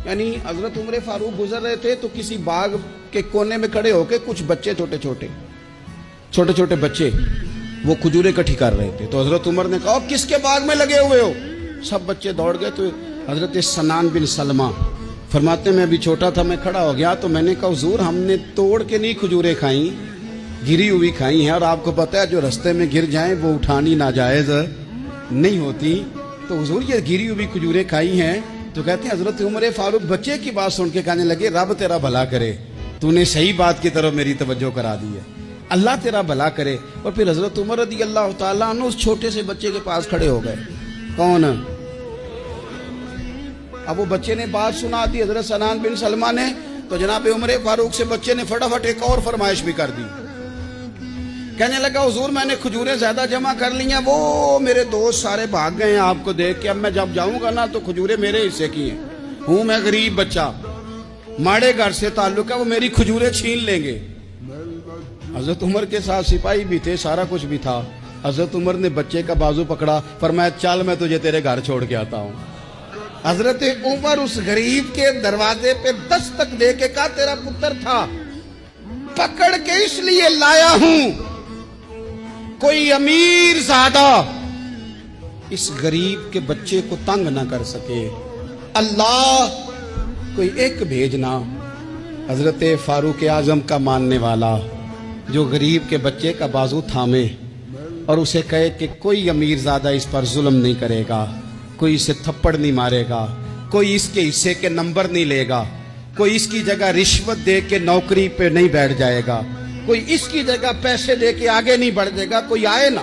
یعنی حضرت عمر فاروق گزر رہے تھے تو کسی باغ کے کونے میں کھڑے ہو کے کچھ بچے چھوٹے چھوٹے بچے وہ کھجوریں اکٹھی کر رہے تھے. تو حضرت عمر نے کہا کس کے باغ میں لگے ہوئے ہو؟ سب بچے دوڑ گئے. تو حضرت سنان بن سلمہ فرماتے میں ابھی چھوٹا تھا, میں کھڑا ہو گیا تو میں نے کہا حضور ہم نے توڑ کے نہیں کھجوریں کھائیں, گری ہوئی کھائی ہیں, اور آپ کو پتہ ہے جو رستے میں گر جائیں وہ اٹھانی ناجائز نہیں ہوتی, تو حضور یہ گری ہوئی کھجوریں کھائی ہیں. تو کہتے ہیں حضرت عمر فاروق بچے کی بات سن کے کہنے لگے رب تیرا بھلا کرے, تو نے صحیح بات کی طرف میری توجہ کرا دی ہے, اللہ تیرا بھلا کرے. اور پھر حضرت عمر رضی اللہ تعالیٰ عنہ اس چھوٹے سے بچے کے پاس کھڑے ہو گئے. کون؟ اب وہ بچے نے بات سنا دی حضرت سنان بن سلمہ نے, تو جناب عمر فاروق سے بچے نے فٹافٹ ایک اور فرمائش بھی کر دی. کہنے لگا حضور میں نے کھجوریں زیادہ جمع کر لی ہیں, وہ میرے دوست سارے بھاگ گئے ہیں آپ کو دیکھ کے, اب میں جب جاؤں گا نا تو کھجوریں میرے حصے کی ہیں, ہوں میں غریب بچہ, ماڑے گھر سے تعلق ہے, وہ میری کھجوریں چھین لیں گے. حضرت عمر کے ساتھ سپاہی بھی تھے, سارا کچھ بھی تھا. حضرت عمر نے بچے کا بازو پکڑا, فرمایا چل میں تجھے تیرے گھر چھوڑ کے آتا ہوں. حضرت عمر اس غریب کے دروازے پہ دستک دے کے کہا تیرا پتر تھا, پکڑ کے اس لیے لایا ہوں کوئی امیر زادہ اس غریب کے بچے کو تنگ نہ کر سکے, اللہ کوئی ایک بھیجنا حضرت فاروق اعظم کا ماننے والا جو غریب کے بچے کا بازو تھامے اور اسے کہے کہ کوئی امیر زادہ اس پر ظلم نہیں کرے گا, کوئی اسے تھپڑ نہیں مارے گا, کوئی اس کے حصے کے نمبر نہیں لے گا, کوئی اس کی جگہ رشوت دے کے نوکری پہ نہیں بیٹھ جائے گا, کوئی اس کی جگہ پیسے دے کے آگے نہیں بڑھ جائے گا, کوئی آئے نا